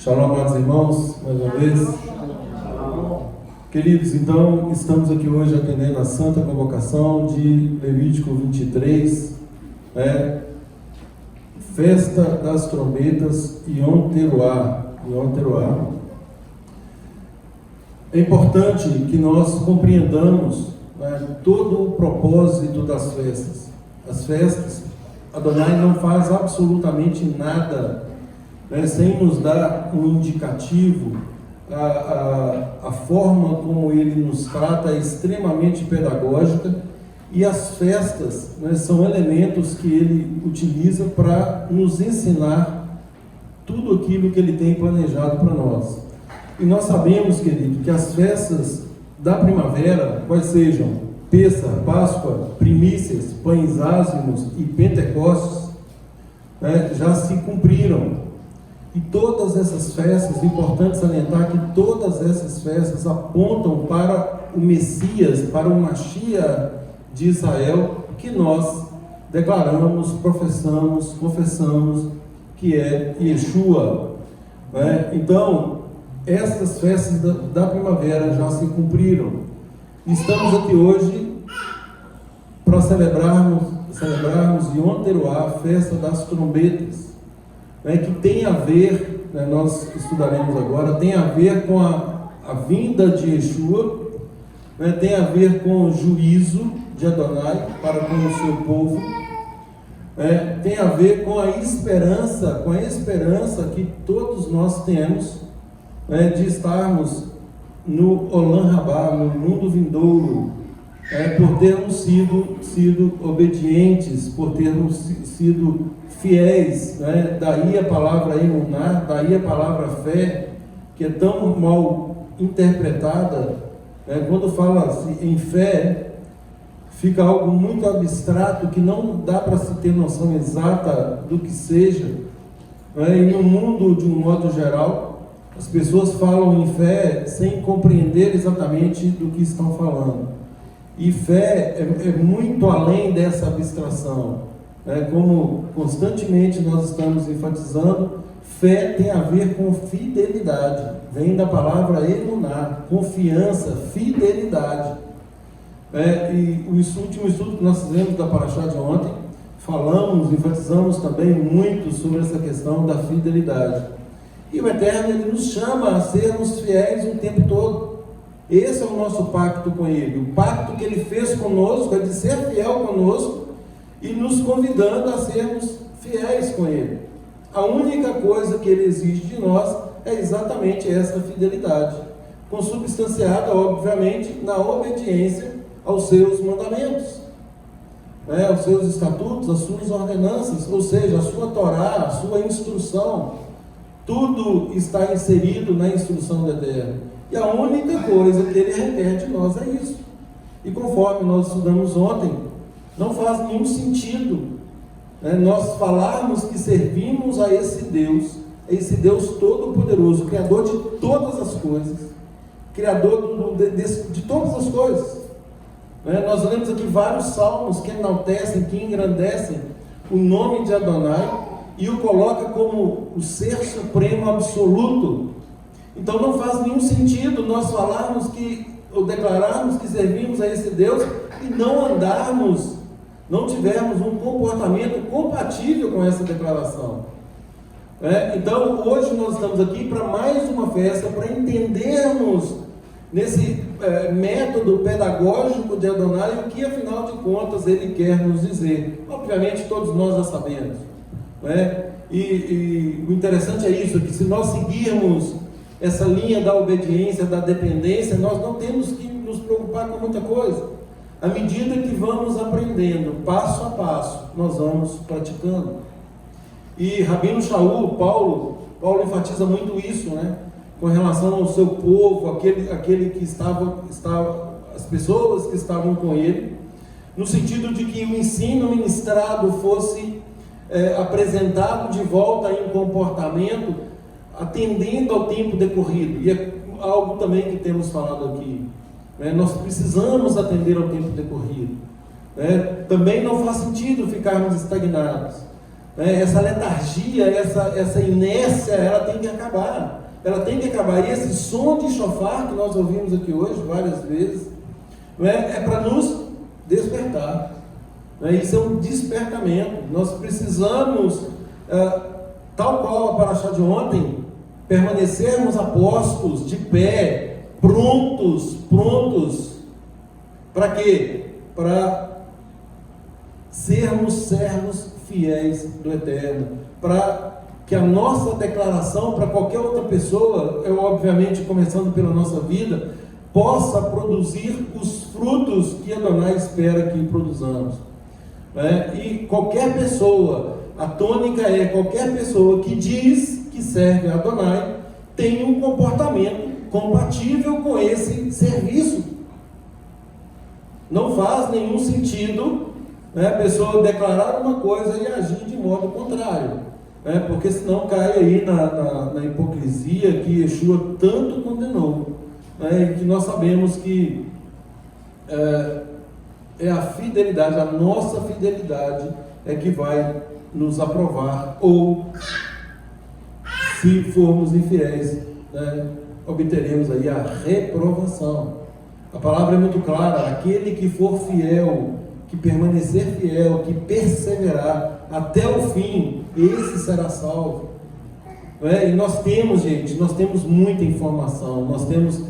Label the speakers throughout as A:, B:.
A: Shalom, amados irmãos, mais uma vez. Queridos, então, estamos aqui hoje atendendo a santa convocação de Levítico 23, Festa das Trombetas Yom Teruah. É importante que nós compreendamos todo o propósito das festas. As festas, Adonai não faz absolutamente nada sem nos dar um indicativo. A forma como ele nos trata é extremamente pedagógica, e as festas são elementos que ele utiliza para nos ensinar tudo aquilo que ele tem planejado para nós. E nós sabemos, querido, que as festas da primavera, quais sejam Pêssar, Páscoa, Primícias, Pães Ázimos e Pentecostes, já se cumpriram. E todas essas festas, é importante salientar que todas essas festas apontam para o Messias, para o Mashiach de Israel, que nós declaramos, professamos, confessamos que é Yeshua. Então, essas festas da primavera já se cumpriram. Estamos aqui hoje para celebrarmos Yom Teruah, a festa das trombetas, que tem a ver, nós estudaremos agora, tem a ver com a vinda de Yeshua, tem a ver com o juízo de Adonai para com o seu povo, tem a ver com a esperança que todos nós temos, de estarmos no Olam Rabá, no mundo vindouro, por termos sido obedientes, por termos sido fiéis, daí a palavra emuná, daí a palavra fé, que é tão mal interpretada. Quando fala-se em fé, fica algo muito abstrato, que não dá para se ter noção exata do que seja. E no mundo, de um modo geral, as pessoas falam em fé sem compreender exatamente do que estão falando. E fé é muito além dessa abstração. Como constantemente nós estamos enfatizando, fé tem a ver com fidelidade. Vem da palavra emuná, confiança, fidelidade. E o último estudo que nós fizemos da Parashá de ontem, enfatizamos também muito sobre essa questão da fidelidade. E o Eterno, ele nos chama a sermos fiéis o tempo todo. Esse é o nosso pacto com ele. O pacto que ele fez conosco é de ser fiel conosco e nos convidando a sermos fiéis com ele. A única coisa que ele exige de nós é exatamente essa fidelidade, consubstanciada, obviamente, na obediência aos seus mandamentos, aos seus estatutos, às suas ordenanças, ou seja, a sua Torá, a sua instrução. Tudo está inserido na instrução do Eterno. E a única coisa que ele requer de nós é isso. E conforme nós estudamos ontem, não faz nenhum sentido nós falarmos que servimos a esse Deus Todo-Poderoso, Criador de todas as coisas, Criador de todas as coisas. Nós lemos aqui vários salmos que enaltecem, que engrandecem o nome de Adonai e o coloca como o ser supremo absoluto. Então não faz nenhum sentido nós falarmos ou declararmos que servimos a esse Deus e não tivermos um comportamento compatível com essa declaração. Então hoje nós estamos aqui para mais uma festa, para entendermos nesse método pedagógico de Adonai o que afinal de contas ele quer nos dizer. Obviamente todos nós já sabemos, e o interessante é isso, que se nós seguirmos essa linha da obediência, da dependência, nós não temos que nos preocupar com muita coisa. À medida que vamos aprendendo, passo a passo, nós vamos praticando. E Rabino Shaul, Paulo enfatiza muito isso, com relação ao seu povo, aquele que as pessoas que estavam com ele, no sentido de que o ensino ministrado fosse apresentado de volta em comportamento, atendendo ao tempo decorrido. E é algo também que temos falado aqui. Nós precisamos atender ao tempo decorrido. Também não faz sentido ficarmos estagnados. Essa letargia, essa inércia, ela tem que acabar. Ela tem que acabar. E esse som de chofar que nós ouvimos aqui hoje, várias vezes, é para nos despertar. Isso é um despertamento. Nós precisamos, tal qual a paraxá de ontem, permanecermos apostos, de pé, prontos. Para quê? Para sermos servos fiéis do Eterno. Para que a nossa declaração para qualquer outra pessoa, obviamente começando pela nossa vida, possa produzir os frutos que Adonai espera que produzamos. E qualquer pessoa, a tônica é qualquer pessoa que diz que serve a Adonai, tem um comportamento compatível com esse serviço. Não faz nenhum sentido a pessoa declarar uma coisa e agir de modo contrário, porque senão cai aí na hipocrisia que Yeshua tanto condenou, e que nós sabemos que é a fidelidade, a nossa fidelidade é que vai nos aprovar, ou se formos infiéis, obteremos aí a reprovação. A palavra é muito clara: aquele que for fiel, que permanecer fiel, que perseverar até o fim, esse será salvo. E nós temos, gente, muita informação, nós temos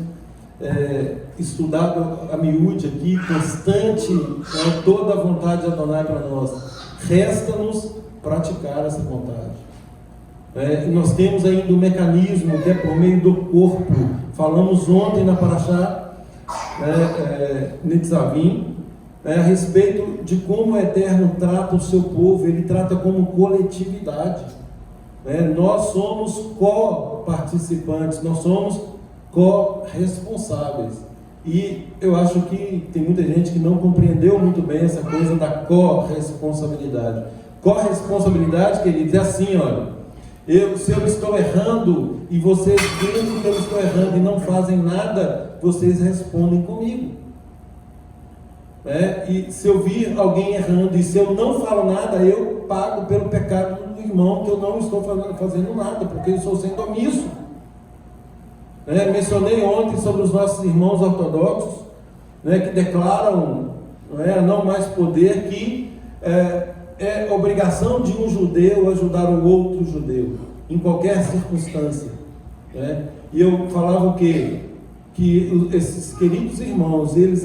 A: estudado a miúde aqui, constante, toda a vontade de Adonai para nós. Resta-nos praticar essa vontade. E nós temos ainda o mecanismo que é por meio do corpo. Falamos ontem na paraxá Nitzavim, a respeito de como o Eterno trata o seu povo. Ele trata como coletividade. Nós somos co-participantes, nós somos co-responsáveis. E eu acho que tem muita gente que não compreendeu muito bem essa coisa da co-responsabilidade. Co-responsabilidade, queridos, é assim, olha: se eu estou errando e vocês veem que eu estou errando e não fazem nada, vocês respondem comigo. E se eu vir alguém errando e se eu não falo nada, eu pago pelo pecado do irmão, que eu não estou fazendo nada, porque eu estou sendo omisso. Mencionei ontem sobre os nossos irmãos ortodoxos, que declaram, não mais poder, que é obrigação de um judeu ajudar o outro judeu, em qualquer circunstância. E eu falava o quê? Que esses queridos irmãos, eles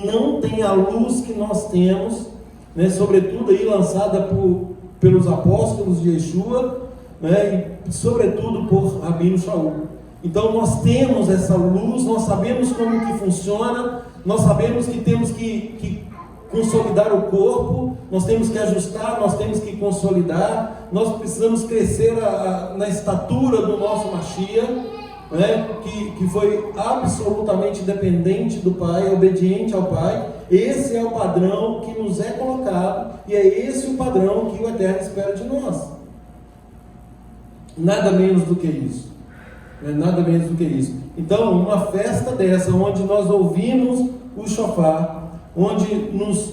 A: não têm a luz que nós temos, sobretudo aí lançada pelos apóstolos de Yeshua, e sobretudo por Rabino Shaul. Então nós temos essa luz, nós sabemos como que funciona, nós sabemos que temos que consolidar o corpo, nós temos que ajustar, nós temos que consolidar, nós precisamos crescer na estatura do nosso Mashiach, que foi absolutamente dependente do Pai, obediente ao Pai. Esse é o padrão que nos é colocado, e é esse o padrão que o Eterno espera de nós. Nada menos do que isso. Nada menos do que isso. Então, uma festa dessa, onde nós ouvimos o shofar, onde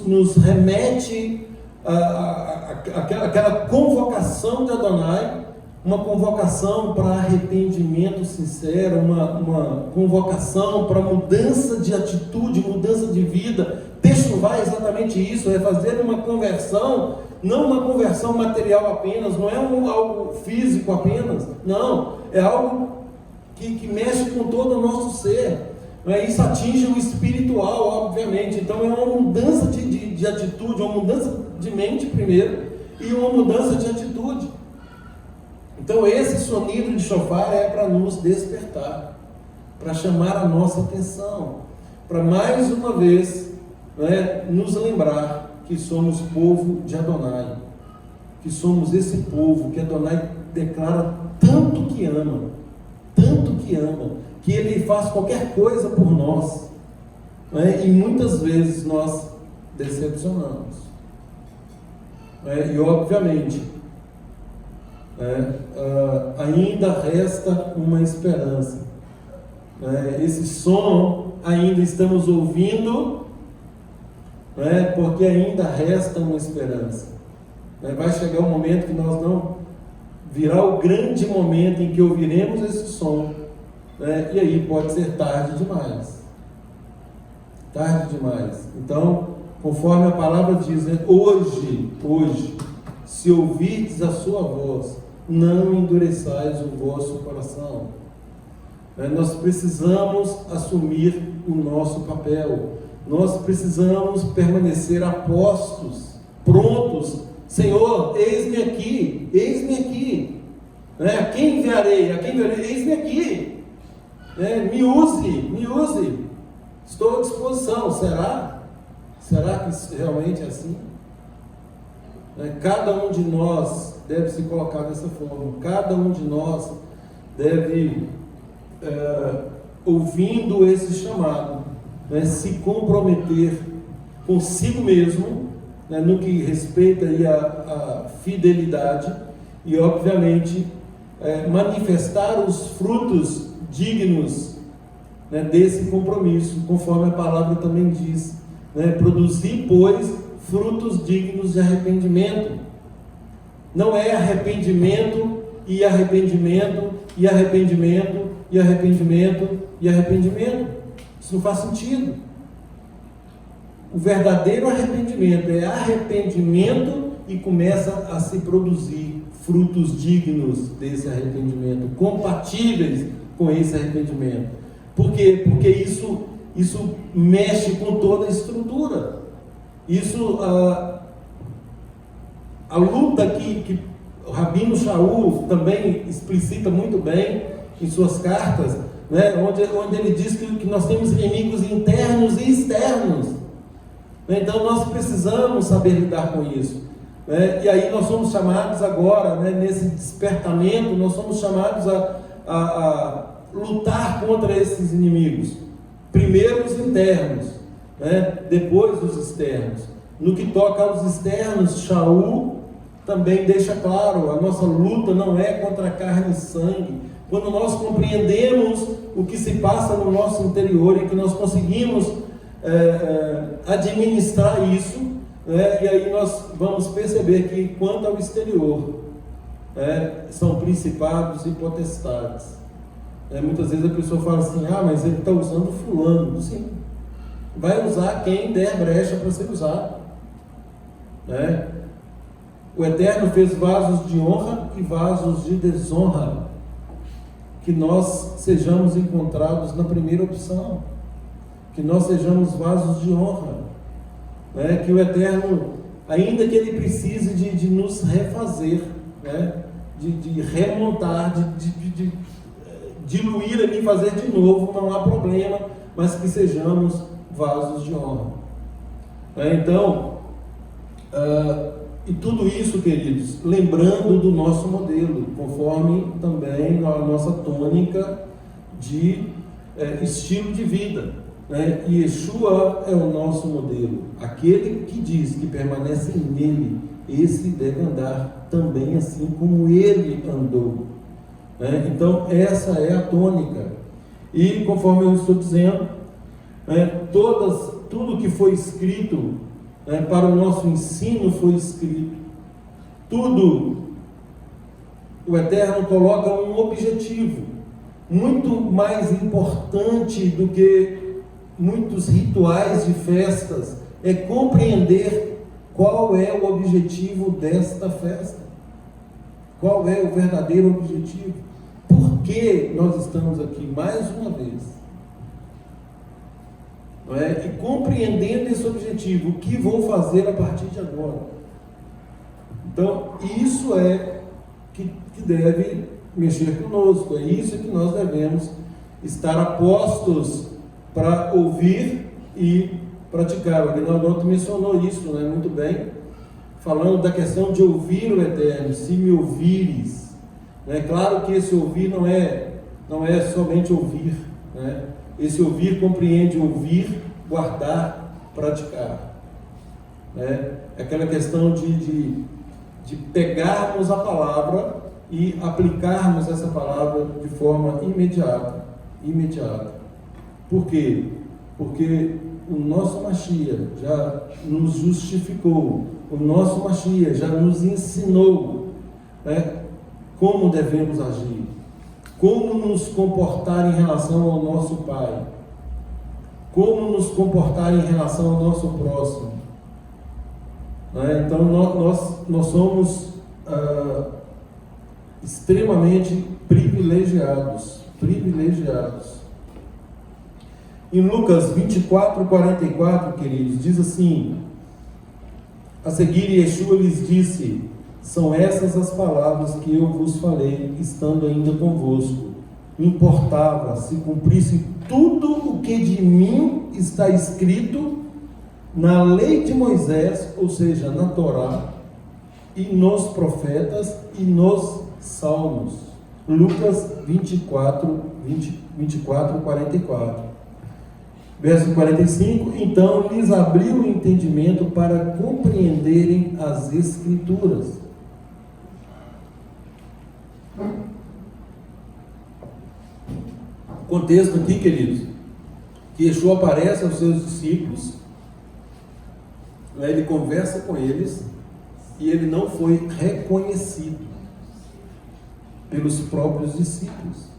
A: nos remete aquela convocação de Adonai, uma convocação para arrependimento sincero, uma convocação para mudança de atitude, mudança de vida. Techuvá é exatamente isso, é fazer uma conversão, não uma conversão material apenas, não é algo físico apenas, não, é algo que mexe com todo o nosso ser. Isso atinge o espiritual, obviamente. Então é uma mudança de atitude, uma mudança de mente primeiro, e uma mudança de atitude. Então esse sonido de shofar é para nos despertar, para chamar a nossa atenção, para mais uma vez nos lembrar que somos povo de Adonai, que somos esse povo que Adonai declara tanto que ama, que Ele faz qualquer coisa por nós, e muitas vezes nós decepcionamos, e obviamente ainda resta uma esperança. Esse som ainda estamos ouvindo, porque ainda resta uma esperança. Vai chegar um momento que nós não virá o grande momento em que ouviremos esse som, e aí pode ser tarde demais. Tarde demais. Então, conforme a palavra diz, hoje, se ouvirdes a sua voz, não endureçais o vosso coração. Nós precisamos assumir o nosso papel. Nós precisamos permanecer apostos, prontos. Senhor, eis-me aqui, eis-me aqui. A quem enviarei? A quem enviarei? Eis-me aqui. Me use. Estou à disposição. Será que isso realmente é assim? Cada um de nós deve se colocar dessa forma. Cada um de nós deve, ouvindo esse chamado, se comprometer consigo mesmo, no que respeita aí a fidelidade e, obviamente, manifestar os frutos dignos, desse compromisso, conforme a palavra também diz, produzir, pois, frutos dignos de arrependimento. Não é arrependimento e arrependimento e arrependimento e arrependimento e arrependimento. Isso não faz sentido. O verdadeiro arrependimento é arrependimento e começa a se produzir frutos dignos desse arrependimento, compatíveis com esse arrependimento. Por quê? Porque isso mexe com toda a estrutura. Isso, a luta que o Rabino Shaul também explicita muito bem em suas cartas, onde ele diz que nós temos inimigos internos e externos. Então nós precisamos saber lidar com isso. E aí nós somos chamados agora, nesse despertamento, nós somos chamados a lutar contra esses inimigos. Primeiro os internos, depois os externos. No que toca aos externos, Shaul também deixa claro, a nossa luta não é contra carne e sangue. Quando nós compreendemos o que se passa no nosso interior e que nós conseguimos administrar isso, e aí nós vamos perceber que quanto ao exterior, são principados e potestades. Muitas vezes a pessoa fala assim, mas ele está usando fulano. Sim, vai usar quem der brecha para ser usado. O Eterno fez vasos de honra e vasos de desonra. Que nós sejamos encontrados na primeira opção, que nós sejamos vasos de honra, que o Eterno, ainda que Ele precise de nos refazer, de remontar, de diluir ali, fazer de novo, não há problema, mas que sejamos vasos de honra. Então, e tudo isso, queridos, lembrando do nosso modelo, conforme também a nossa tônica de estilo de vida. E Yeshua é o nosso modelo. Aquele que diz que permanece nele, esse deve andar também assim como ele andou. Então, essa é a tônica. E, conforme eu estou dizendo, tudo que foi escrito para o nosso ensino foi escrito. Tudo, o Eterno coloca um objetivo muito mais importante do que muitos rituais de festas, é compreender qual é o objetivo desta festa, qual é o verdadeiro objetivo, por que nós estamos aqui mais uma vez. E compreendendo esse objetivo, o que vou fazer a partir de agora. Então, isso é que deve mexer conosco, é isso que nós devemos estar apostos para ouvir e praticar. O Aguinaldo mencionou isso, muito bem, falando da questão de ouvir o Eterno. Se me ouvires, claro que esse ouvir não é somente ouvir, esse ouvir compreende ouvir, guardar, praticar. É aquela questão de pegarmos a palavra e aplicarmos essa palavra de forma imediata. Por quê? Porque o nosso Mashiach já nos justificou, o nosso Mashiach já nos ensinou, né, como devemos agir, como nos comportar em relação ao nosso Pai, como nos comportar em relação ao nosso próximo. Né? Então nós somos extremamente privilegiados. Em Lucas 24, 44, queridos, diz assim: a seguir Yeshua lhes disse: são essas as palavras que eu vos falei, estando ainda convosco. Importava se cumprisse tudo o que de mim está escrito na lei de Moisés, ou seja, na Torá, e nos profetas e nos salmos. Lucas 24, 44. Verso 45, então lhes abriu o entendimento para compreenderem as Escrituras. O contexto aqui, queridos, que Yeshua aparece aos seus discípulos, ele conversa com eles, e ele não foi reconhecido pelos próprios discípulos.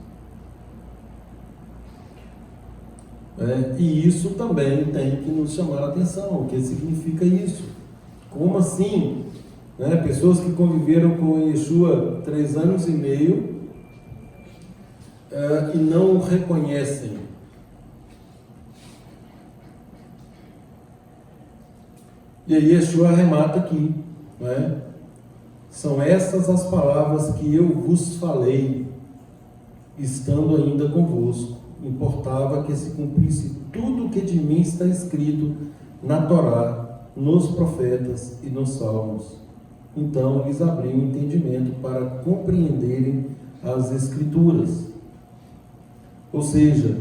A: E isso também tem que nos chamar a atenção. O que significa isso? Como assim? Pessoas que conviveram com Yeshua 3 anos e meio e não o reconhecem. E aí Yeshua arremata aqui, são essas as palavras que eu vos falei, estando ainda convosco. Importava que se cumprisse tudo o que de mim está escrito na Torá, nos profetas e nos salmos. Então lhes abriu o entendimento para compreenderem as Escrituras. Ou seja,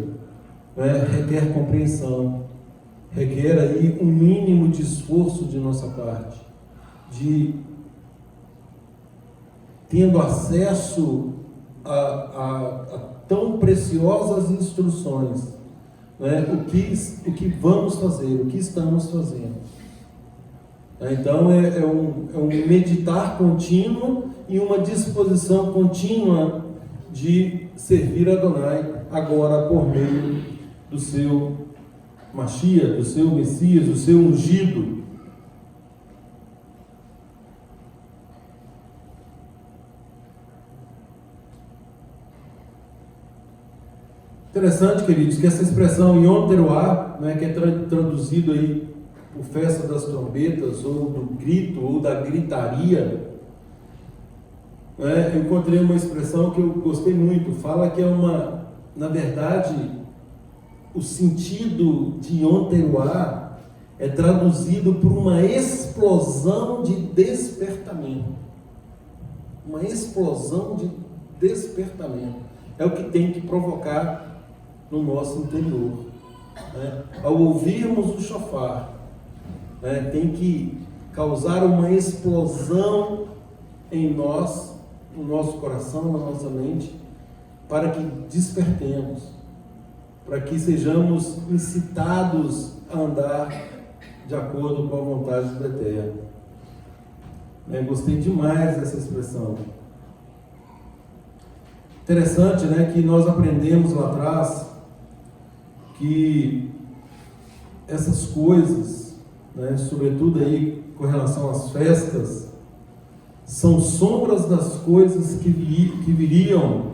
A: requer compreensão, requer aí um mínimo de esforço de nossa parte, de tendo acesso a tão preciosas instruções, o que vamos fazer, o que estamos fazendo. Então é um meditar contínuo e uma disposição contínua de servir a Adonai agora por meio do seu Mashiach, do seu Messias, do seu ungido. Interessante, queridos, que essa expressão Yom Teruah, que é traduzido aí por festa das trombetas, ou do grito, ou da gritaria, eu encontrei uma expressão que eu gostei muito. Fala que na verdade, o sentido de Yom Teruah é traduzido por uma explosão de despertamento. Uma explosão de despertamento. É o que tem que provocar no nosso interior. Ao ouvirmos o shofar, tem que causar uma explosão em nós, no nosso coração, na nossa mente, para que despertemos, para que sejamos incitados a andar de acordo com a vontade do Eterno. Gostei demais dessa expressão. Interessante, que nós aprendemos lá atrás que essas coisas, sobretudo aí com relação às festas, são sombras das coisas que viriam,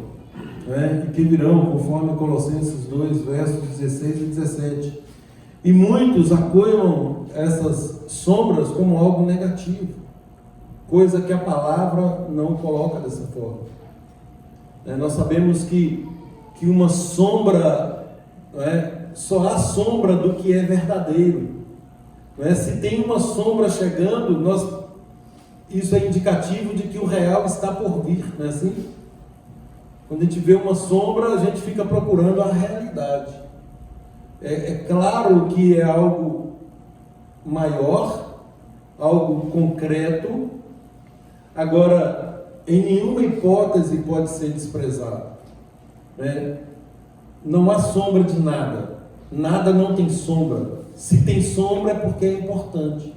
A: e que virão, conforme Colossenses 2, versos 16 e 17. E muitos acolham essas sombras como algo negativo, coisa que a palavra não coloca dessa forma. Nós sabemos que uma sombra, só há sombra do que é verdadeiro. Se tem uma sombra chegando, isso é indicativo de que o real está por vir, não é assim? Quando a gente vê uma sombra, a gente fica procurando a realidade. É claro que é algo maior, algo concreto. Agora, em nenhuma hipótese pode ser desprezado. Não há sombra de nada. Nada não tem sombra. Se tem sombra é porque é importante.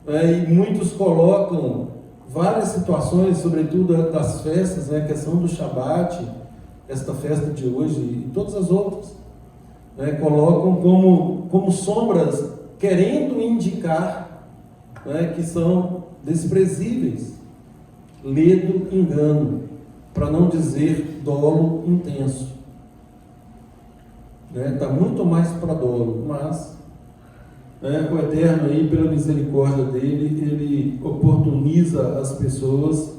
A: E muitos colocam várias situações, sobretudo das festas, a questão do Shabat, esta festa de hoje e todas as outras, colocam como sombras, querendo indicar que são desprezíveis. Ledo, engano, para não dizer dolo intenso. Está muito mais para dolo, mas o Eterno, aí, pela misericórdia dele, ele oportuniza as pessoas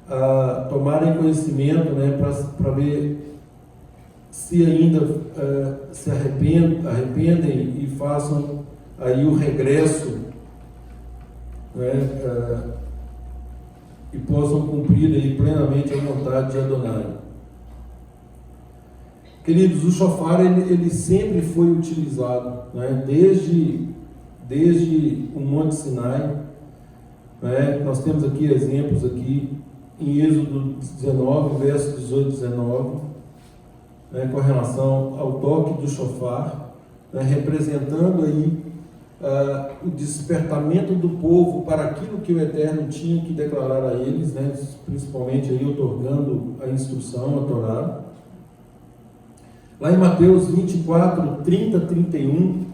A: a tomarem conhecimento, para ver se ainda se arrependem e façam aí o regresso, e possam cumprir aí plenamente a vontade de Adonai. Queridos, o shofar ele sempre foi utilizado, desde o Monte Sinai. Nós temos aqui exemplos aqui em Êxodo 19, verso 18 e 19, com relação ao toque do shofar, representando aí o despertamento do povo para aquilo que o Eterno tinha que declarar a eles, principalmente aí otorgando a instrução, a Torá. Lá em Mateus 24, 30, 31,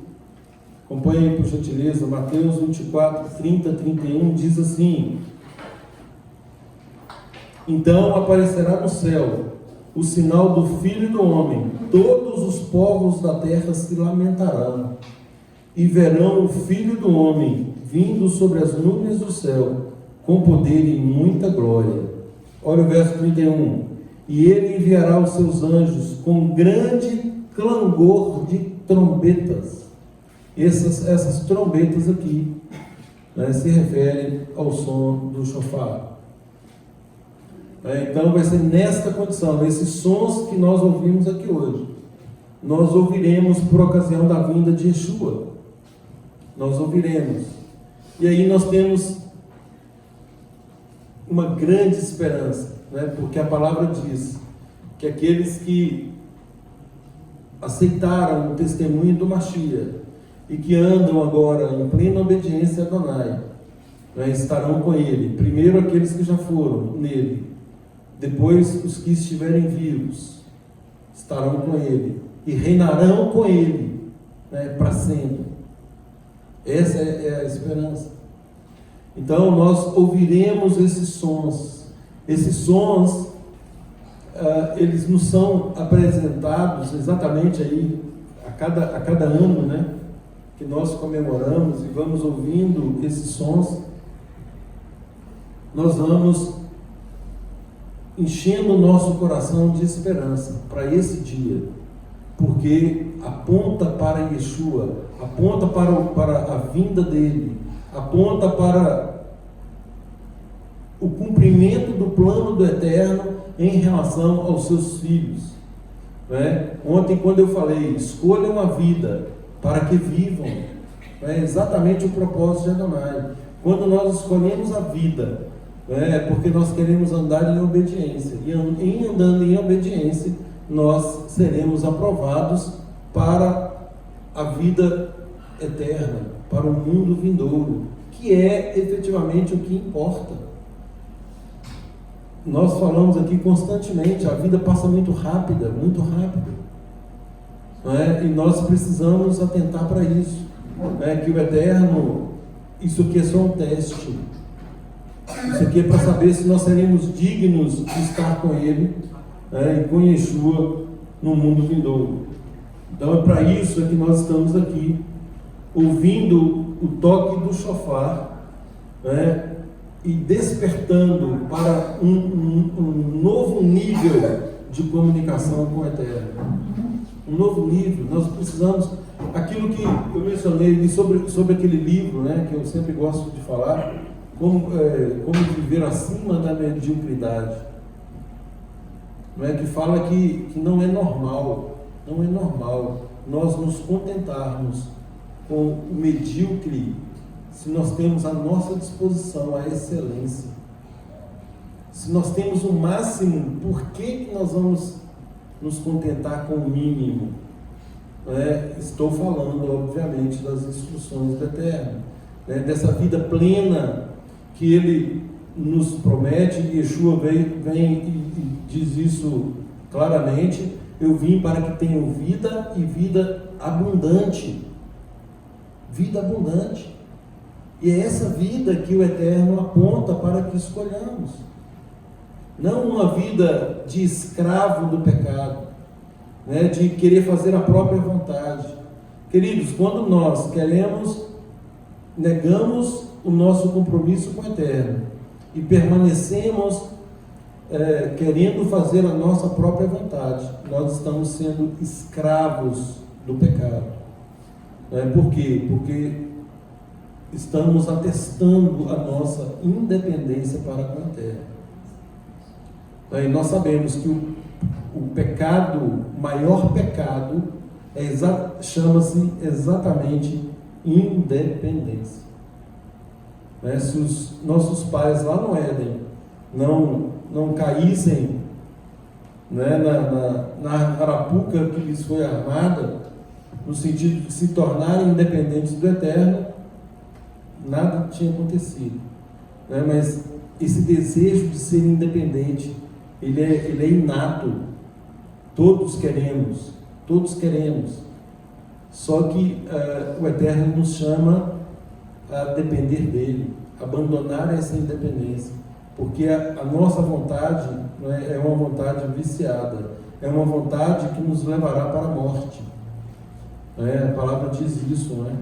A: acompanhe aí por gentileza, Mateus 24, 30, 31, diz assim: então aparecerá no céu o sinal do Filho do Homem, todos os povos da terra se lamentarão, e verão o Filho do Homem vindo sobre as nuvens do céu, com poder e muita glória. Olha o verso 31. E ele enviará os seus anjos com grande clangor de trombetas. Essas trombetas aqui se referem ao som do shofar. Então vai ser nesta condição, esses sons que nós ouvimos aqui hoje, nós ouviremos por ocasião da vinda de Yeshua. Nós ouviremos. E aí nós temos uma grande esperança, porque a palavra diz que aqueles que aceitaram o testemunho do Mashiach e que andam agora em plena obediência a Adonai, estarão com ele. Primeiro aqueles que já foram nele, depois os que estiverem vivos estarão com ele e reinarão com ele para sempre. Essa é a esperança. Então nós ouviremos esses sons. Esses sons, eles nos são apresentados exatamente aí a cada ano, que nós comemoramos e vamos ouvindo esses sons. Nós vamos enchendo o nosso coração de esperança para esse dia, porque aponta para Yeshua, aponta para a vinda dele, aponta para o cumprimento do plano do Eterno em relação aos seus filhos. Ontem, quando eu falei, escolham a vida para que vivam, é exatamente o propósito de Adonai. Quando nós escolhemos a vida, é porque nós queremos andar em obediência, e em andando em obediência, nós seremos aprovados para a vida eterna, para o mundo vindouro, que é efetivamente o que importa. Nós falamos aqui constantemente, a vida passa muito rápida, e nós precisamos atentar para isso, que o Eterno, isso aqui é só um teste, isso aqui é para saber se nós seremos dignos de estar com Ele, e com Yeshua no mundo vindouro. Então é para isso que nós estamos aqui, ouvindo o toque do shofar, e despertando para um novo nível de comunicação com o Eterno. Um novo nível. Nós precisamos, aquilo que eu mencionei sobre aquele livro, que eu sempre gosto de falar, como viver acima da mediocridade, que fala que não é normal nós nos contentarmos com o medíocre, se nós temos à nossa disposição a excelência. Se nós temos o máximo, por que nós vamos nos contentar com o mínimo? Estou falando, obviamente, das instruções do Eterno. né, dessa vida plena que Ele nos promete. Yeshua vem e diz isso claramente: eu vim para que tenham vida e vida abundante. Vida abundante. E é essa vida que o Eterno aponta para que escolhamos. Não uma vida de escravo do pecado, né, de querer fazer a própria vontade. Queridos, quando nós negamos o nosso compromisso com o Eterno e permanecemos querendo fazer a nossa própria vontade, nós estamos sendo escravos do pecado. Por quê? Porque estamos atestando a nossa independência para com a terra. E nós sabemos que o pecado, o maior pecado, chama-se exatamente independência. Se os nossos pais lá no Éden não caíssem, né, na arapuca que lhes foi armada, no sentido de se tornarem independentes do Eterno, nada tinha acontecido. Mas esse desejo de ser independente, ele é inato. Todos queremos. Só que o Eterno nos chama a depender dele, abandonar essa independência, porque a nossa vontade, né, é uma vontade viciada, é uma vontade que nos levará para a morte. A palavra diz isso, né?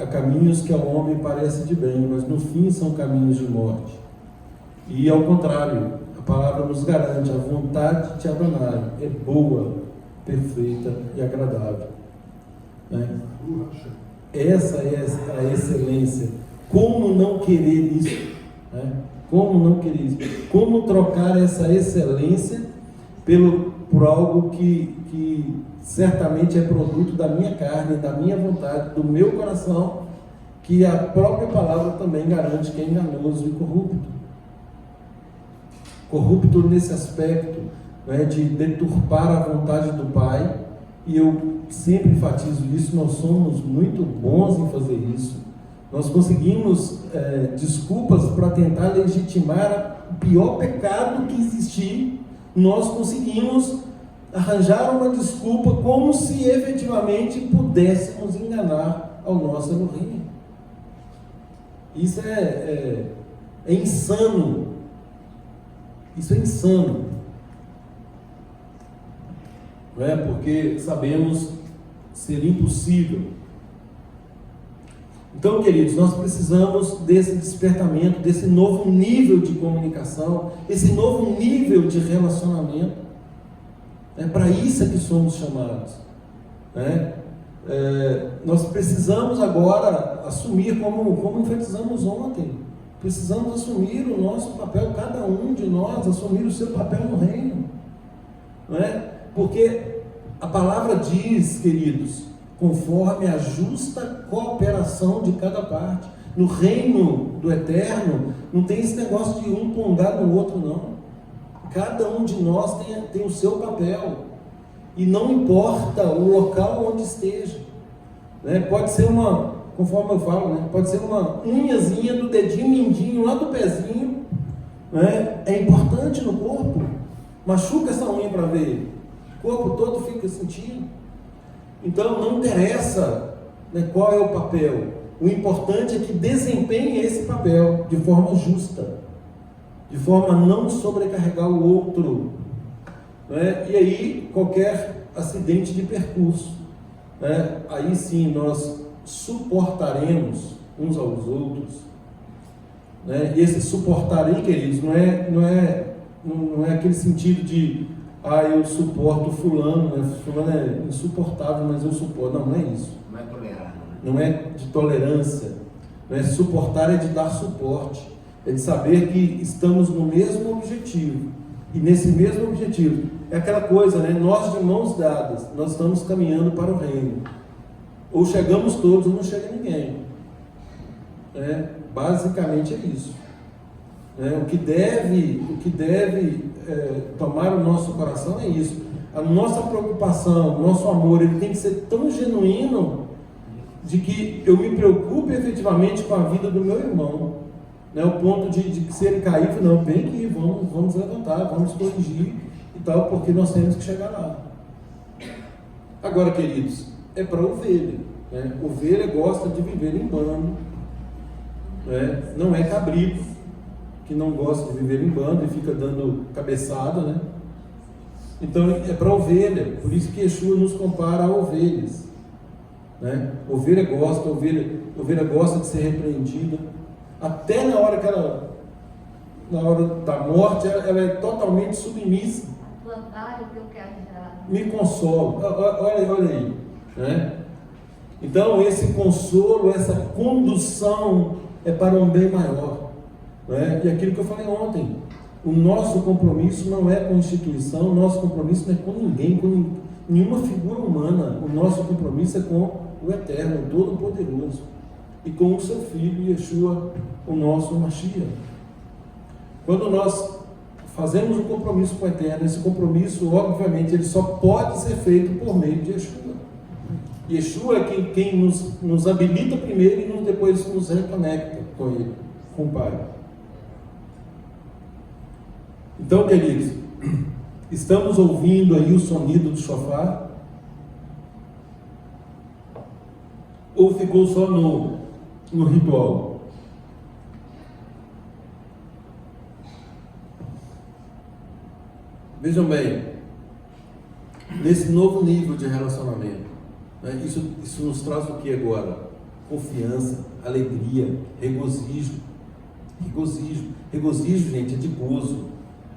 A: Há caminhos que ao homem parece de bem, mas no fim são caminhos de morte. E ao contrário, a palavra nos garante: a vontade de Adonai é boa, perfeita e agradável. Essa é a excelência. Como não querer isso? Como não querer isso? Como trocar essa excelência por algo que certamente é produto da minha carne, da minha vontade, do meu coração, que a própria palavra também garante que é enganoso e corrupto. Corrupto nesse aspecto, né, de deturpar a vontade do Pai. E eu sempre enfatizo isso: nós somos muito bons em fazer isso. Nós conseguimos desculpas para tentar legitimar o pior pecado que existir. Nós conseguimos arranjar uma desculpa como se efetivamente pudéssemos enganar ao nosso Elohim. Isso é insano. Isso é insano. Não é? Porque sabemos ser impossível. Então, queridos, nós precisamos desse despertamento, desse novo nível de comunicação, esse novo nível de relacionamento. É para isso que somos chamados. Nós precisamos agora assumir, como enfatizamos ontem, precisamos assumir o nosso papel, cada um de nós assumir o seu papel no reino. Porque a palavra diz, queridos, conforme a justa cooperação de cada parte. No reino do Eterno não tem esse negócio de um pongar no outro, não. Cada um de nós tem o seu papel, e não importa o local onde esteja. Pode ser conforme eu falo, pode ser uma unhazinha do dedinho mindinho lá do pezinho, é importante no corpo. Machuca essa unha para ver, o corpo todo fica sentindo. Então não interessa, qual é o papel, o importante é que desempenhe esse papel de forma justa, de forma a não sobrecarregar o outro, e aí qualquer acidente de percurso, aí sim nós suportaremos uns aos outros, e esse suportar aí, queridos, não é aquele sentido de eu suporto fulano, fulano é insuportável, mas eu suporto. Não é isso.
B: Não é tolerar.
A: Não é de tolerância. Suportar é de dar suporte. É de saber que estamos no mesmo objetivo. E nesse mesmo objetivo, é aquela coisa, nós de mãos dadas, nós estamos caminhando para o reino. Ou chegamos todos ou não chega ninguém. Basicamente é isso. O que deve tomar o nosso coração é isso. A nossa preocupação, o nosso amor, ele tem que ser tão genuíno de que eu me preocupe efetivamente com a vida do meu irmão, né? O ponto de que se ele cair, não, vem aqui, vamos levantar, vamos corrigir e tal, porque nós temos que chegar lá. Agora, queridos, é para ovelha, né? Ovelha gosta de viver em bando, né? Não é cabrito que não gosta de viver em bando e fica dando cabeçada, né? Então é para ovelha, por isso que Yeshua nos compara a ovelhas, né? Ovelha gosta de ser repreendida, até na hora da morte, ela é totalmente submissa. Me consola, olha aí, né? Então esse consolo, essa condução é para um bem maior, né? E aquilo que eu falei ontem, o nosso compromisso não é com a instituição, o nosso compromisso não é com ninguém, com nenhuma figura humana. O nosso compromisso é com o Eterno, o Todo-Poderoso, e com o seu Filho, Yeshua, o nosso Mashiach. Quando nós fazemos um compromisso com o Eterno, esse compromisso, obviamente, ele só pode ser feito por meio de Yeshua. Yeshua é quem nos habilita primeiro e depois nos reconecta com Ele, com o Pai. Então, queridos, estamos ouvindo aí o sonido do shofar? Ou ficou só no ritual? Vejam bem, nesse novo nível de relacionamento, né, isso nos traz o que agora? Confiança, alegria, regozijo. Regozijo, gente, é de gozo.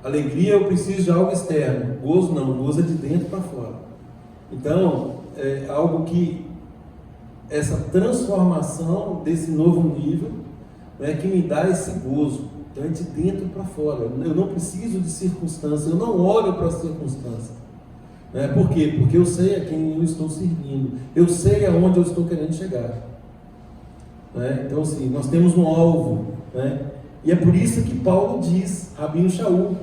A: Alegria eu preciso de algo externo, gozo não, gozo é de dentro para fora. Então, é algo que, essa transformação desse novo nível, né, que me dá esse gozo, então é de dentro para fora. Eu não preciso de circunstâncias, eu não olho para as circunstâncias. Né? Por quê? Porque eu sei a quem eu estou servindo, eu sei aonde eu estou querendo chegar. Né? Então, assim, nós temos um alvo, né? E é por isso que Paulo diz, Rabino Shaul,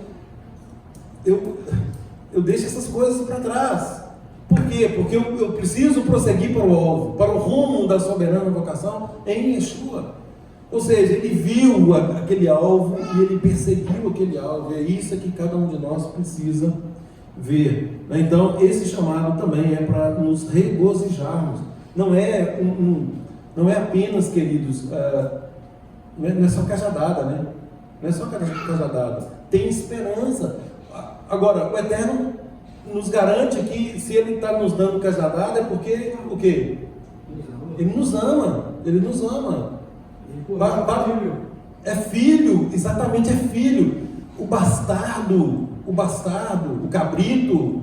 A: eu deixo essas coisas para trás. Por quê? Porque eu preciso prosseguir para o alvo, para o rumo da soberana vocação em Yeshua. Ou seja, ele viu aquele alvo e ele perseguiu aquele alvo. É isso que cada um de nós precisa ver. Então, esse chamado também é para nos regozijarmos. Não é apenas, queridos, não é só cajadada, né? Não é só cajadada. Tem esperança. Agora, o Eterno nos garante que se Ele está nos dando cajadada é porque o quê? Ele nos ama. Ele nos ama. É filho, exatamente, é filho. O bastardo, o cabrito,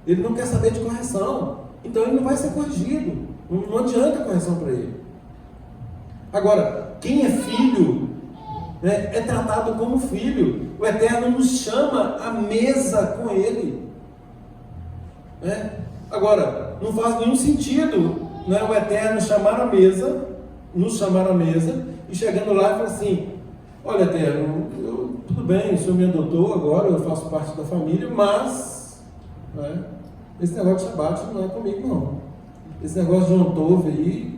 A: ele não quer saber de correção. Então ele não vai ser corrigido. Não adianta a correção para ele. Agora, quem é filho, né, é tratado como filho. O Eterno nos chama à mesa com Ele. Né? Agora, não faz nenhum sentido, né, o Eterno nos chamar à mesa, e chegando lá e falar assim: olha, Eterno, tudo bem, o Senhor me adotou agora, eu faço parte da família, mas, né, esse negócio de Shabbat não é comigo, não. Esse negócio de Yom Tov aí,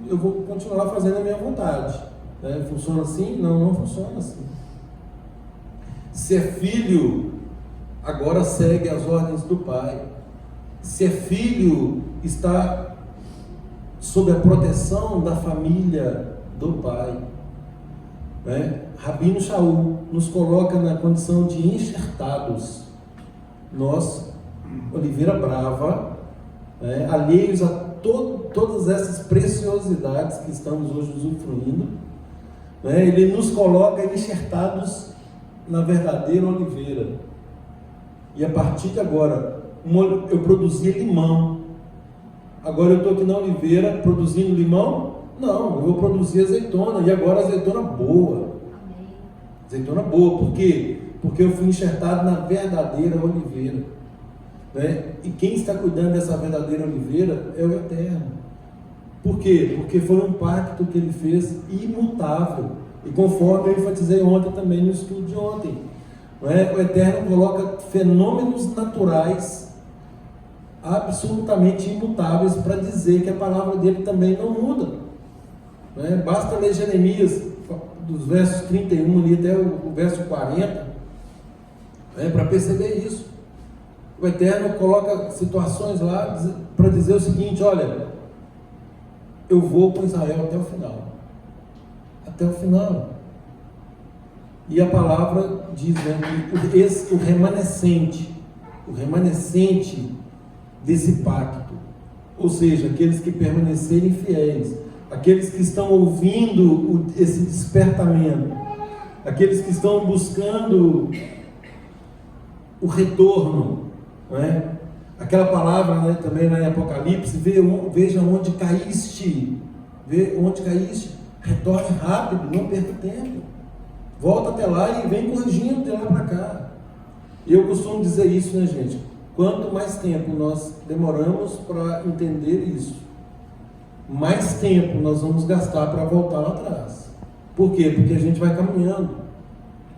A: eu vou continuar fazendo a minha vontade. Né? Funciona assim? Não funciona assim. Se é filho, agora segue as ordens do pai. Se é filho, está sob a proteção da família do pai. Né? Rabino Shaul nos coloca na condição de enxertados. Nós, Oliveira Brava, alheios a todas essas preciosidades que estamos hoje usufruindo, né? Ele nos coloca enxertados na verdadeira oliveira. E a partir de agora, eu produzia limão. Agora eu estou aqui na oliveira produzindo limão? Não, eu vou produzir azeitona. E agora azeitona boa. Azeitona boa. Por quê? Porque eu fui enxertado na verdadeira oliveira. Né? E quem está cuidando dessa verdadeira oliveira é o Eterno. Por quê? Porque foi um pacto que ele fez imutável. E conforme eu enfatizei ontem também no estudo de ontem, não é? O Eterno coloca fenômenos naturais absolutamente imutáveis para dizer que a palavra dele também não muda. Né? Basta ler Jeremias, dos versos 31 ali até o verso 40, para perceber isso. O Eterno coloca situações lá para dizer o seguinte: olha, eu vou com Israel até o final. Até o final. E a palavra diz, né, que o remanescente desse pacto, ou seja, aqueles que permanecerem fiéis, aqueles que estão ouvindo esse despertamento, aqueles que estão buscando o retorno, não é? Aquela palavra, né, também lá em Apocalipse: veja onde caíste, retorne rápido, não perca tempo, volta até lá e vem corrigindo de lá para cá. Eu costumo dizer isso, né, gente? Quanto mais tempo nós demoramos para entender isso, mais tempo nós vamos gastar para voltar lá atrás. Por quê? Porque a gente vai caminhando,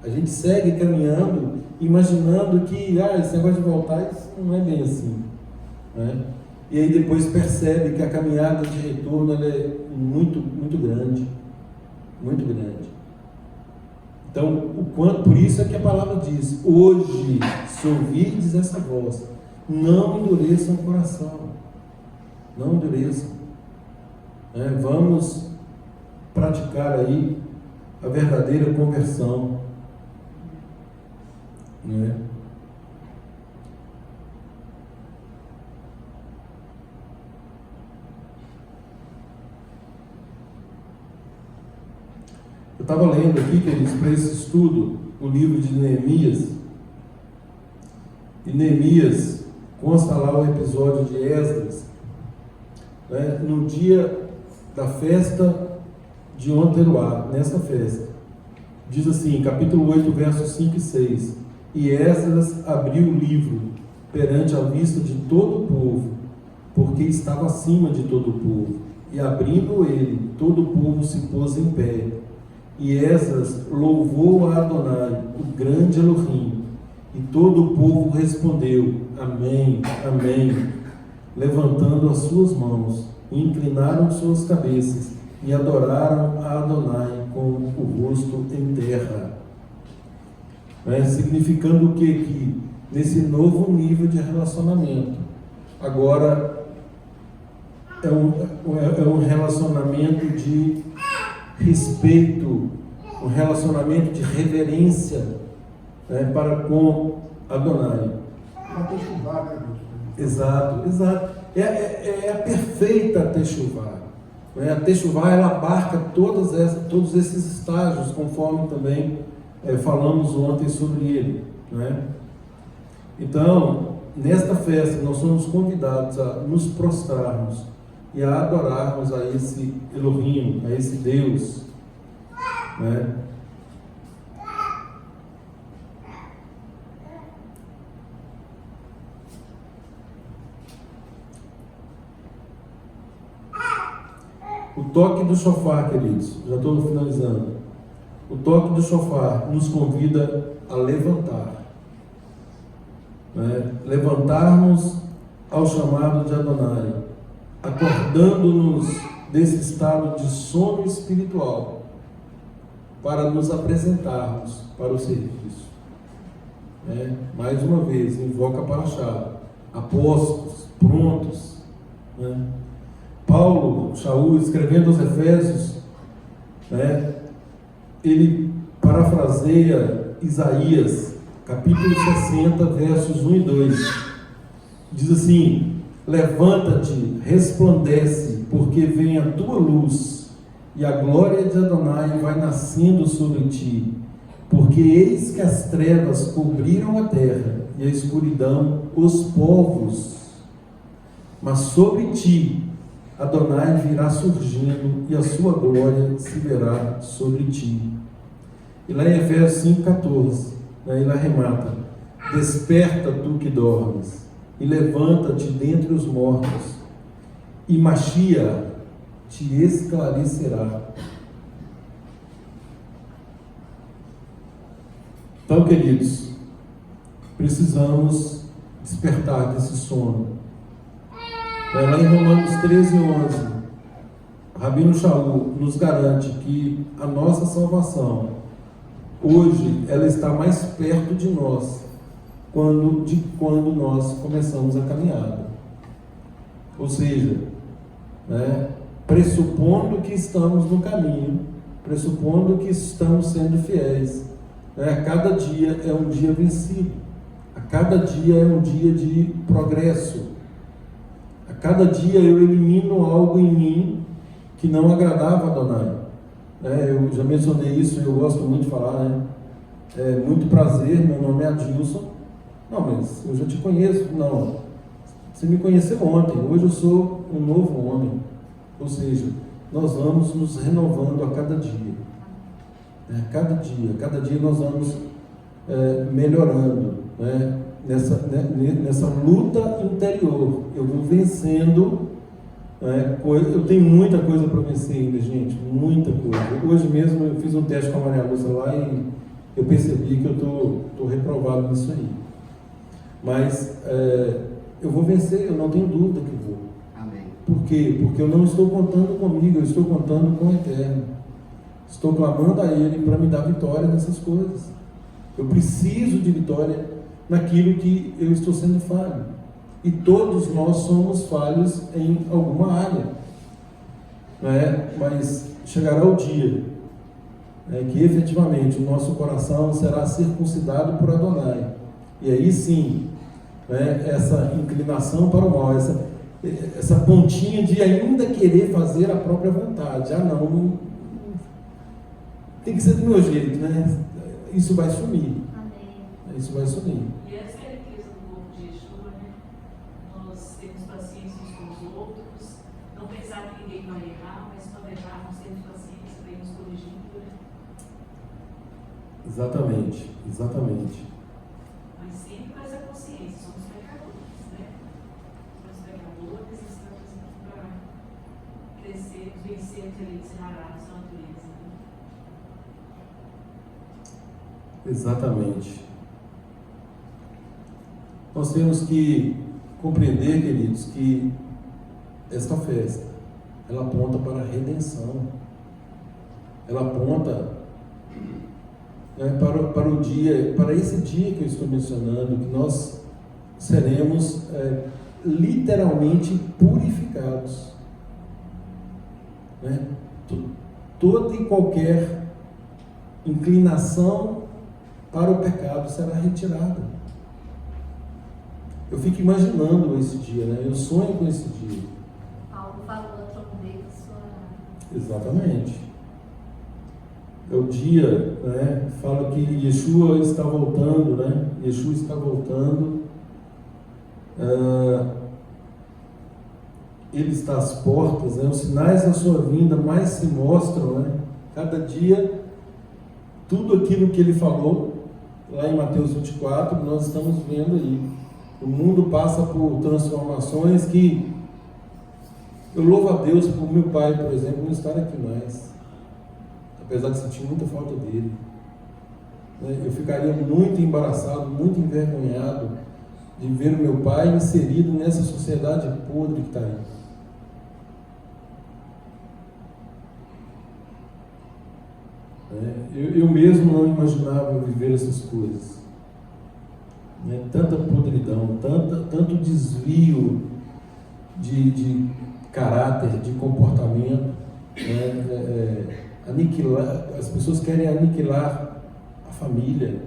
A: a gente segue caminhando, imaginando que esse negócio de voltar, isso não é bem assim, né? E aí depois percebe que a caminhada de retorno ela é muito, muito grande, muito grande. Então, por isso é que a palavra diz: hoje, se ouvirdes essa voz, não endureçam o coração, não endureçam. Vamos praticar aí a verdadeira conversão, né? Eu estava lendo aqui, queridos, para esse estudo, o livro de Neemias. E Neemias, consta lá o episódio de Esdras, né, no dia da festa de Yom Teruá, nessa festa. Diz assim, capítulo 8, versos 5 e 6: e Esdras abriu o livro perante a vista de todo o povo, porque estava acima de todo o povo. E abrindo ele, todo o povo se pôs em pé. E Esdras louvou a Adonai, o grande Elohim. E todo o povo respondeu: Amém, Amém, levantando as suas mãos, e inclinaram suas cabeças, e adoraram a Adonai com o rosto em terra. Significando o quê? Que nesse novo nível de relacionamento, agora é um relacionamento de respeito, um relacionamento de reverência, para com Adonai.
B: Uma techuvá, né, Deus?
A: Exato. É a perfeita techuvá. A techuvá, ela abarca todos esses estágios, conforme também falamos ontem sobre ele, né? Então, nesta festa, nós somos convidados a nos prostrarmos e a adorarmos a esse Elohim, a esse Deus, né? O toque do shofar, queridos, já estou finalizando. O toque do shofar nos convida a levantar, né? Levantarmos ao chamado de Adonai, acordando-nos desse estado de sono espiritual, para nos apresentarmos para o serviço. Mais uma vez, invoca para achar apóstolos prontos, né? Paulo, Shaul, escrevendo aos Efésios, né, ele parafraseia Isaías, capítulo 60, versos 1 e 2. Diz assim: levanta-te, resplandece, porque vem a tua luz, e a glória de Adonai vai nascendo sobre ti. Porque eis que as trevas cobriram a terra, e a escuridão os povos. Mas sobre ti Adonai virá surgindo, e a sua glória se verá sobre ti. E lá em Efésios 5,14, ele arremata: desperta tu que dormes, e levanta-te dentre os mortos, e Mashiach te esclarecerá. Então, queridos, precisamos despertar desse sono, Lá em Romanos 13:11, Rabino Shaul nos garante que a nossa salvação, hoje, ela está mais perto de nós quando nós começamos a caminhada. Ou seja, pressupondo que estamos no caminho, pressupondo que estamos sendo fiéis, a cada dia é um dia vencido, a cada dia é um dia de progresso, a cada dia eu elimino algo em mim que não agradava a Adonai. Eu já mencionei isso, eu gosto muito de falar, muito prazer, meu nome é Adilson. Não, mas eu já te conheço. Não, você me conheceu ontem, hoje eu sou um novo homem. Ou seja, nós vamos nos renovando a cada dia. Cada dia nós vamos melhorando, nessa luta interior. Eu vou vencendo. Eu tenho muita coisa para vencer ainda, gente, muita coisa. Hoje mesmo eu fiz um teste com a Maria Lúcia lá e eu percebi que eu estou reprovado nisso aí. Mas eu vou vencer, eu não tenho dúvida que vou.
C: Amém.
A: Por quê? Porque eu não estou contando comigo, eu estou contando com o Eterno. Estou clamando a Ele para me dar vitória nessas coisas. Eu preciso de vitória naquilo que eu estou sendo falho. E todos nós somos falhos em alguma área. Mas chegará o dia que efetivamente o nosso coração será circuncidado por Adonai. E aí sim, essa inclinação para o mal, essa pontinha de ainda querer fazer a própria vontade. Não tem que ser do meu jeito, Isso vai sumir.
D: Amém.
A: Isso vai sumir.
E: E essa é a riqueza do povo de Yeshua, Nós temos paciência uns com os outros, não pensar que ninguém vai errar, mas quando errarmos, temos paciência para irmos corrigindo,
A: Exatamente.
E: Mas sempre com essa consciência, somos pecadores, Somos pecadores e estamos aqui para crescer, vencer ali, desrarar essa natureza.
A: Exatamente. Nós temos que compreender, queridos, que esta festa, ela aponta para a redenção. Ela aponta para o dia, para esse dia que eu estou mencionando, que nós seremos literalmente purificados. Toda e qualquer inclinação para o pecado será retirada. Eu fico imaginando esse dia, eu sonho com esse dia.
D: Paulo falou da trombeta soar.
A: Exatamente. É o dia, fala que Yeshua está voltando, Yeshua está voltando. Ele está às portas, os sinais da sua vinda mais se mostram, Cada dia, tudo aquilo que ele falou, lá em Mateus 24, nós estamos vendo aí. O mundo passa por transformações que eu louvo a Deus por meu pai, por exemplo, não estar aqui mais. Apesar de sentir muita falta dele. Eu ficaria muito embaraçado, muito envergonhado de ver o meu pai inserido nessa sociedade podre que está aí. Eu mesmo não imaginava viver essas coisas. Tanta podridão, tanto desvio de caráter, de comportamento. Aniquilar, as pessoas querem aniquilar a família,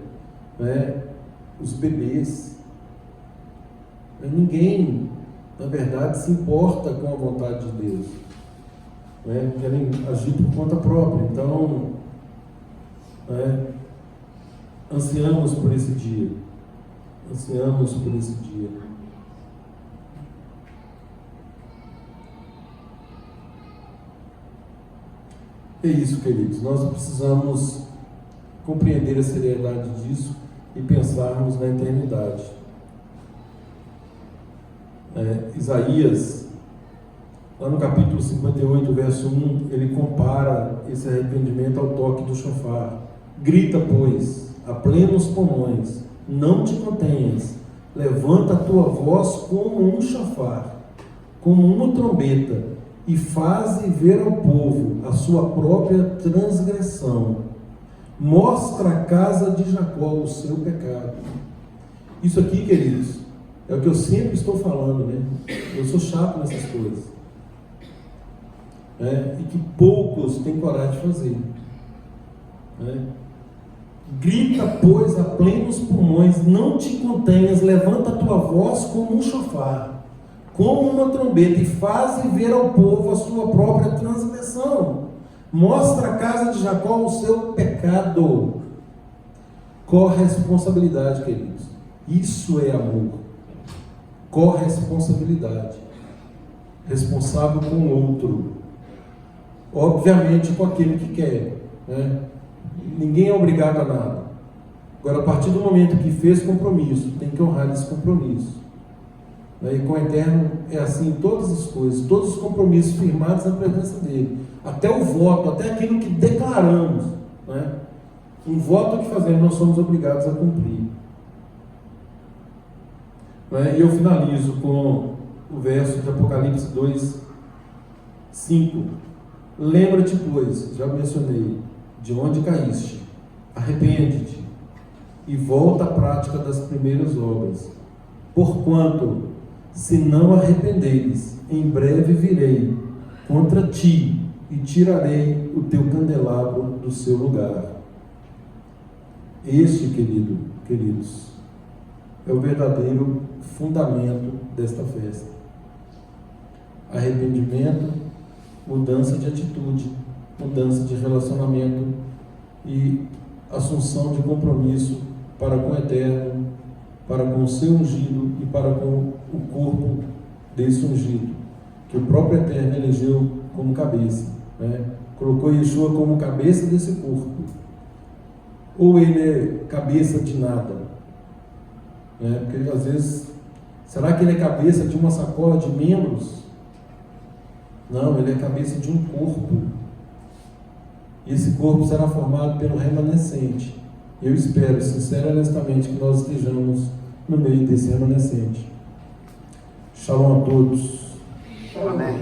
A: os bebês. Ninguém, na verdade, se importa com a vontade de Deus. Querem agir por conta própria. Então, ansiamos por esse dia. Ansiamos por esse dia. É isso, queridos. Nós precisamos compreender a seriedade disso e pensarmos na eternidade. Isaías, lá no capítulo 58, verso 1, ele compara esse arrependimento ao toque do shofar. Grita, pois, a plenos pulmões, não te contenhas, levanta a tua voz como um shofar, como uma trombeta, e faze ver ao povo a sua própria transgressão. Mostra à casa de Jacó o seu pecado. Isso aqui, queridos, é o que eu sempre estou falando, né? Eu sou chato nessas coisas. E que poucos têm coragem de fazer. Grita, pois, a plenos pulmões, não te contenhas, levanta a tua voz como um chofar, como uma trombeta, e faze ver ao povo a sua própria transgressão. Mostra à casa de Jacó o seu pecado. Corresponsabilidade, queridos. Isso é amor. Corresponsabilidade. Responsável com o outro. Obviamente com aquele que quer, né? Ninguém é obrigado a nada. Agora, a partir do momento que fez compromisso, tem que honrar esse compromisso. E com o Eterno é assim em todas as coisas, todos os compromissos firmados na presença dele, até o voto, até aquilo que declaramos, né? Um voto que fazemos, nós somos obrigados a cumprir. E eu finalizo com o verso de Apocalipse 2:5. Lembra-te, pois, já mencionei, de onde caíste, arrepende-te e volta à prática das primeiras obras. Porquanto, se não arrependeres, em breve virei contra ti e tirarei o teu candelabro do seu lugar. Este, queridos, é o verdadeiro fundamento desta festa. Arrependimento, mudança de atitude, mudança de relacionamento e assunção de compromisso para com o Eterno, para com o seu ungido e para com o corpo desse ungido, que o próprio Eterno elegeu como cabeça, né? Colocou Yeshua como cabeça desse corpo. Ou ele é cabeça de nada, né? Porque às vezes, será que ele é cabeça de uma sacola de membros? Não, ele é cabeça de um corpo. E esse corpo será formado pelo remanescente. Eu espero, sincero e honestamente, que nós estejamos no meio desse remanescente. Shalom a todos.
B: Amém.